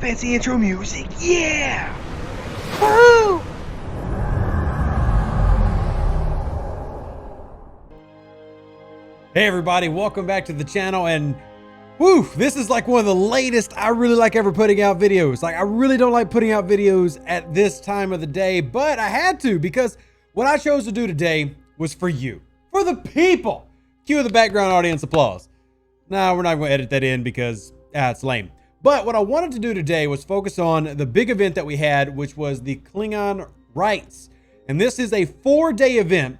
fancy intro music. Yeah! Woo! Hey everybody, welcome back to the channel, and woo, this is like one of the latest I really like ever putting out videos. Like, I really don't like putting out videos at this time of the day, but I had to because what I chose to do today was for you, for the people. Cue the background audience applause. Nah, we're not going to edit that in because it's lame. But what I wanted to do today was focus on the big event that we had, which was the Klingon Rites. And this is a 4-day event.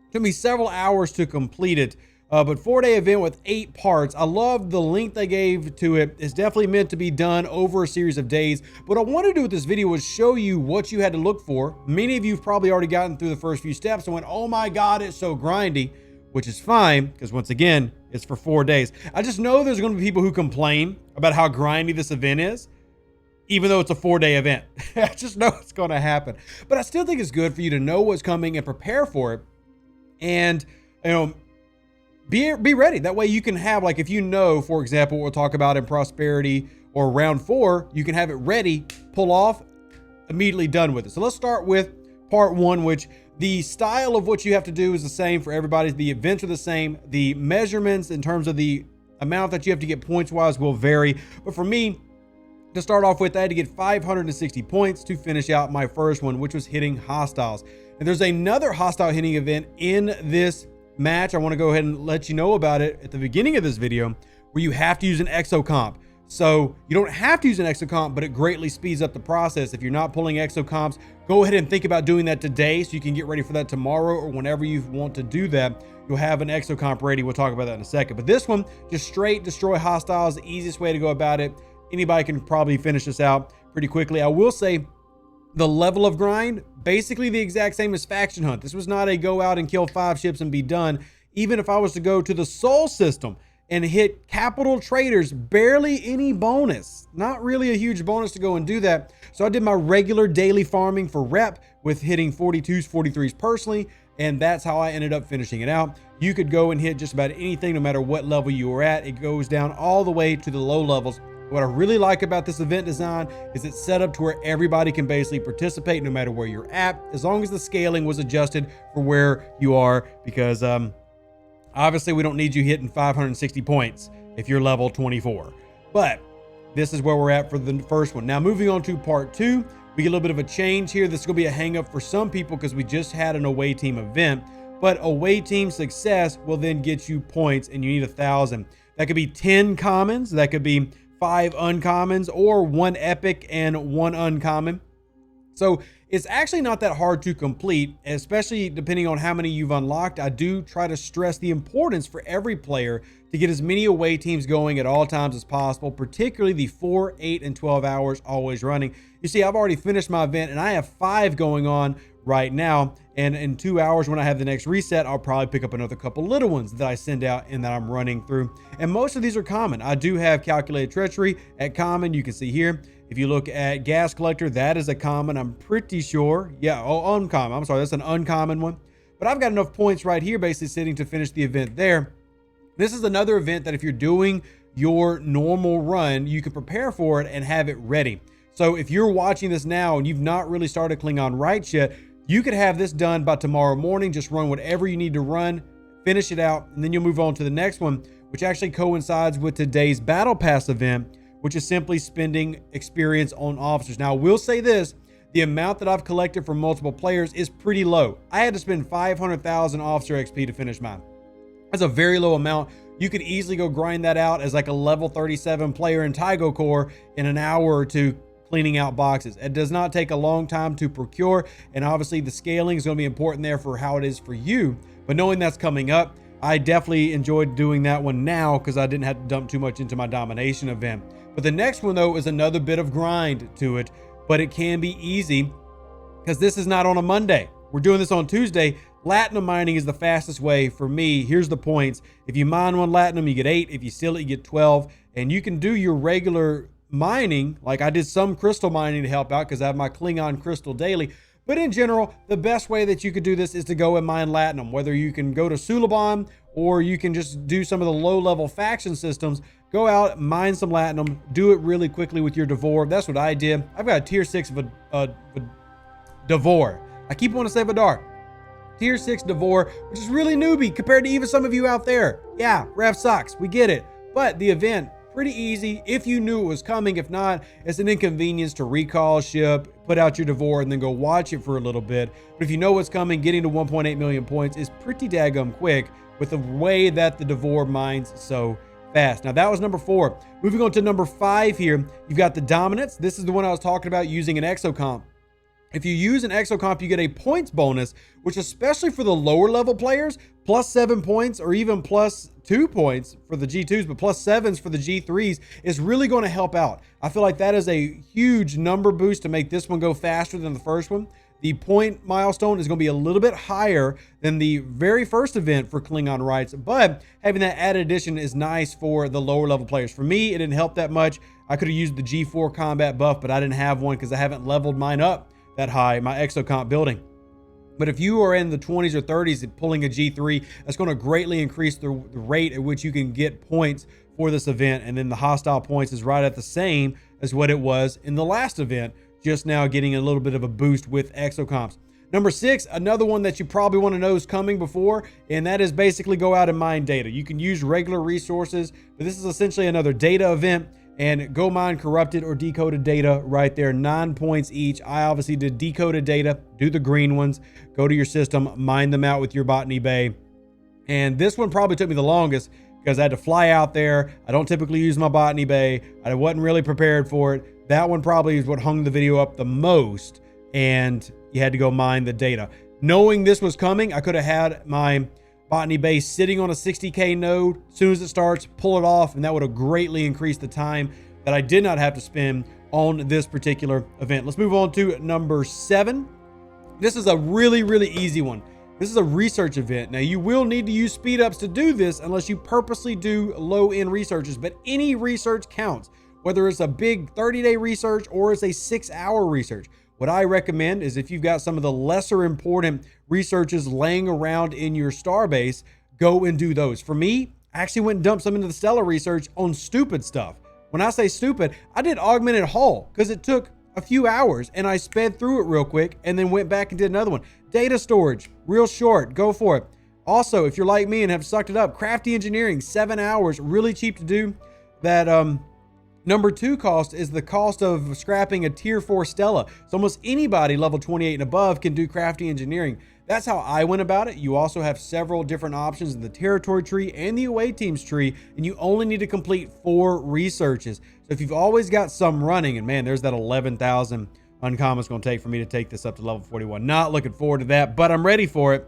It took me several hours to complete it. But 4-day event with 8 parts. I love the length they gave to it. It's definitely meant to be done over a series of days. What I want to do with this video was show you what you had to look for. Many of you have probably already gotten through the first few steps and went, oh my God, it's so grindy, which is fine because once again, it's for 4 days. I just know there's going to be people who complain about how grindy this event is, even though it's a 4-day event. I just know it's going to happen. But I still think it's good for you to know what's coming and prepare for it. And, you know, be ready. That way you can have, like, if you know, for example, what we'll talk about in prosperity or round 4, you can have it ready, pull off, immediately done with it. So let's start with part 1, which the style of what you have to do is the same for everybody. The events are the same. The measurements in terms of the amount that you have to get points wise will vary. But for me, to start off with, I had to get 560 points to finish out my first one, which was hitting hostiles. And there's another hostile hitting event in this match. I want to go ahead and let you know about it at the beginning of this video, where you have to use an exocomp. So you don't have to use an exocomp, but it greatly speeds up the process. If you're not pulling exocomps, go ahead and think about doing that today so you can get ready for that tomorrow, or whenever you want to do that, you'll have an exocomp ready. We'll talk about that in a second. But this one, just straight destroy hostiles, the easiest way to go about it. Anybody can probably finish this out pretty quickly. I will say the level of grind, basically the exact same as Faction Hunt. This was not a go out and kill 5 ships and be done. Even if I was to go to the Soul system and hit capital traders, barely any bonus. Not really a huge bonus to go and do that. So I did my regular daily farming for rep with hitting 42s, 43s personally, and that's how I ended up finishing it out. You could go and hit just about anything, no matter what level you were at. It goes down all the way to the low levels. What I really like about this event design is it's set up to where everybody can basically participate no matter where you're at, as long as the scaling was adjusted for where you are, because obviously we don't need you hitting 560 points if you're level 24. But this is where we're at for the first one. Now moving on to part 2, we get a little bit of a change here. This is going to be a hang up for some people because we just had an away team event, but away team success will then get you points, and you need 1,000. That could be 10 commons, that could be 5 uncommons, or 1 epic and 1 uncommon. So it's actually not that hard to complete, especially depending on how many you've unlocked. I do try to stress the importance for every player to get as many away teams going at all times as possible, particularly the 4, 8, and 12 hours always running. You see, I've already finished my event and I have 5 going on right now. And in 2 hours, when I have the next reset, I'll probably pick up another couple little ones that I send out and that I'm running through. And most of these are common. I do have calculated treachery at common. You can see here. If you look at gas collector, that is a common, I'm pretty sure. Yeah, oh, uncommon. I'm sorry, that's an uncommon one. But I've got enough points right here basically sitting to finish the event there. This is another event that if you're doing your normal run, you can prepare for it and have it ready. So if you're watching this now and you've not really started Klingon Rites yet, you could have this done by tomorrow morning. Just run whatever you need to run, finish it out, and then you'll move on to the next one, which actually coincides with today's Battle Pass event, which is simply spending experience on officers. Now, I will say this, the amount that I've collected from multiple players is pretty low. I had to spend 500,000 officer XP to finish mine. That's a very low amount. You could easily go grind that out as like a level 37 player in Tygo Core in an hour or two, cleaning out boxes. It does not take a long time to procure, and obviously the scaling is going to be important there for how it is for you. But knowing that's coming up, I definitely enjoyed doing that one now because I didn't have to dump too much into my domination event. But the next one though is another bit of grind to it, but it can be easy because this is not on a Monday. We're doing this on Tuesday. Latinum mining is the fastest way for me. Here's the points. If you mine 1 Latinum, you get 8. If you steal it, you get 12. And you can do your regular mining, like I did some crystal mining to help out because I have my Klingon crystal daily. But in general, the best way that you could do this is to go and mine Latinum, whether you can go to Suliban or you can just do some of the low level faction systems. go out, mine some Latinum, do it really quickly with your Devore. That's what I did. I've got a tier 6 Devore. I keep wanting to say Vidar. Tier 6 Devore, which is really newbie compared to even some of you out there. Yeah, ref sucks, we get it. But the event, pretty easy if you knew it was coming. If not, it's an inconvenience to recall ship, put out your Devore, and then go watch it for a little bit. But if you know what's coming, getting to 1.8 million points is pretty daggum quick with the way that the Devore mines so fast. Now that was number 4. Moving on to number 5 here, you've got the Dominance. This is the one I was talking about using an exocomp. If you use an exocomp, you get a points bonus, which especially for the lower level players, +7 points or even +2 points for the G2s, but +7s for the G3s is really going to help out. I feel like that is a huge number boost to make this one go faster than the first one. The point milestone is going to be a little bit higher than the very first event for Klingon Rites, but having that added addition is nice for the lower level players. For me, it didn't help that much. I could have used the G4 combat buff, but I didn't have one because I haven't leveled mine up that high, my exocomp building. But if you are in the 20s or 30s and pulling a G3, that's going to greatly increase the rate at which you can get points for this event. And then the hostile points is right at the same as what it was in the last event, just now getting a little bit of a boost with exocomps. Number 6, another one that you probably want to know is coming before, and that is basically go out and mine data. You can use regular resources, but this is essentially another data event. And go mine corrupted or decoded data right there, 9 points each. I obviously did decoded data, do the green ones, go to your system, mine them out with your botany bay. And this one probably took me the longest because I had to fly out there. I don't typically use my botany bay. I wasn't really prepared for it. That one probably is what hung the video up the most, and you had to go mine the data. Knowing this was coming, I could have had my botany base sitting on a 60K node. As soon as it starts, pull it off, and that would have greatly increased the time that I did not have to spend on this particular event. Let's move on to number 7. This is a really, really easy one. This is a research event. Now, you will need to use speed ups to do this unless you purposely do low-end researches, but any research counts, whether it's a big 30-day research or it's a 6-hour research. What I recommend is if you've got some of the lesser important researches laying around in your starbase, go and do those. For me, I actually went and dumped some into the stellar research on stupid stuff. When I say stupid, I did augmented hull because it took a few hours and I sped through it real quick and then went back and did another one. Data storage, real short, go for it. Also, if you're like me and have sucked it up, crafty engineering, 7 hours, really cheap to do. That number 2 cost is the cost of scrapping a tier 4 Stella. So almost anybody level 28 and above can do crafty engineering. That's how I went about it. You also have several different options in the territory tree and the away teams tree, and you only need to complete 4 researches. So if you've always got some running, and man, there's that 11,000 uncommon it's going to take for me to take this up to level 41. Not looking forward to that, but I'm ready for it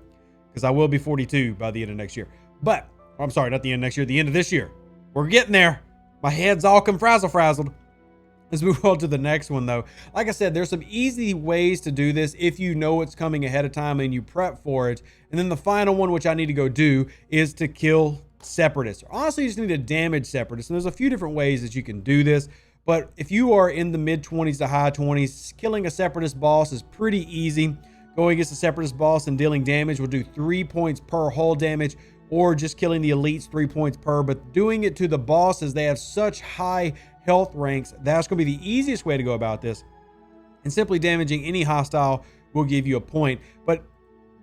because I will be 42 by the end of next year. But, I'm sorry, not the end of next year, the end of this year. We're getting there. My head's all frazzled. Let's move on to the next one though. Like I said, there's some easy ways to do this if you know it's coming ahead of time and you prep for it. And then the final one, which I need to go do, is to kill separatists. Honestly, you just need to damage separatists. And there's a few different ways that you can do this. But if you are in the mid 20s to high 20s, killing a separatist boss is pretty easy. Going against a separatist boss and dealing damage will do 3 points per hull damage, or just killing the elites 3 points per. But doing it to the bosses, they have such high health ranks, that's going to be the easiest way to go about this. And simply damaging any hostile will give you a point. But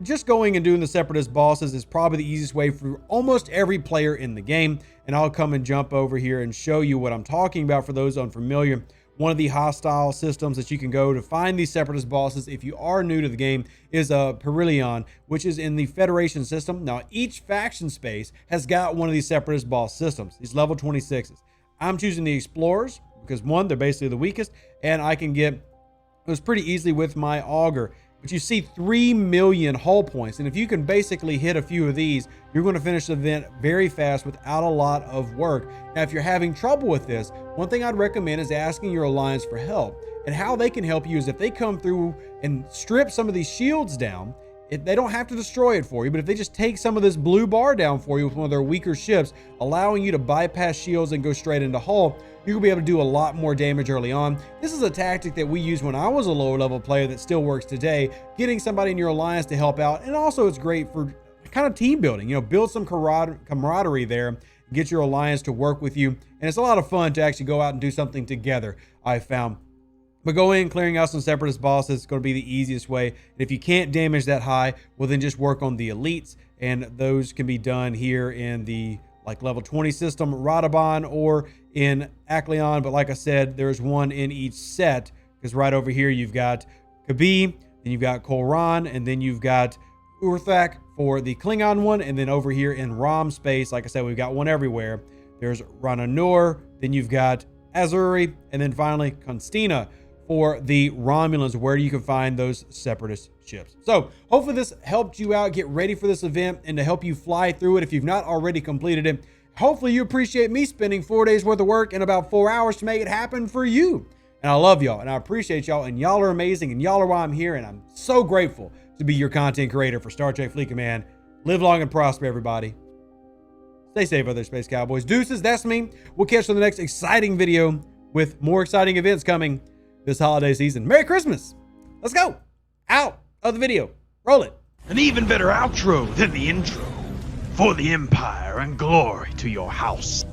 just going and doing the separatist bosses is probably the easiest way for almost every player in the game. And I'll come and jump over here and show you what I'm talking about for those unfamiliar. One of the hostile systems that you can go to find these separatist bosses if you are new to the game is Perillion, which is in the Federation system. Now, each faction space has got one of these separatist boss systems, these level 26s. I'm choosing the Explorers because, one, they're basically the weakest, and I can get those pretty easily with my Augur. But you see 3 million hull points, and if you can basically hit a few of these, you're going to finish the event very fast without a lot of work. Now, if you're having trouble with this, one thing I'd recommend is asking your alliance for help. And how they can help you is if they come through and strip some of these shields down, they don't have to destroy it for you, but if they just take some of this blue bar down for you with one of their weaker ships, allowing you to bypass shields and go straight into hull, you're gonna be able to do a lot more damage early on. This is a tactic that we used when I was a lower level player that still works today, getting somebody in your alliance to help out. And also it's great for kind of team building, you know, build some camaraderie there, get your alliance to work with you. And it's a lot of fun to actually go out and do something together, I've found. But go in, clearing out some separatist bosses is going to be the easiest way. And if you can't damage that high, well, then just work on the elites. And those can be done here in the like level 20 system, Radabon, or in Acleon. But like I said, there's one in each set, because right over here you've got Kabi, then you've got Kolran, and then you've got Urthak for the Klingon one. And then over here in Rom space, like I said, we've got one everywhere. There's Rananur, then you've got Azuri, and then finally Constina for the Romulans, where you can find those separatist ships. So hopefully this helped you out get ready for this event and to help you fly through it if you've not already completed it. Hopefully you appreciate me spending 4 days worth of work in about 4 hours to make it happen for you. And I love y'all and I appreciate y'all, and y'all are amazing, and y'all are why I'm here, and I'm so grateful to be your content creator for Star Trek Fleet Command. Live long and prosper, everybody. Stay safe, other Space Cowboys. Deuces, that's me. We'll catch you on the next exciting video with more exciting events coming this holiday season. Merry Christmas. Let's go. Out of the video. Roll it. An even better outro than the intro. For the Empire and glory to your house.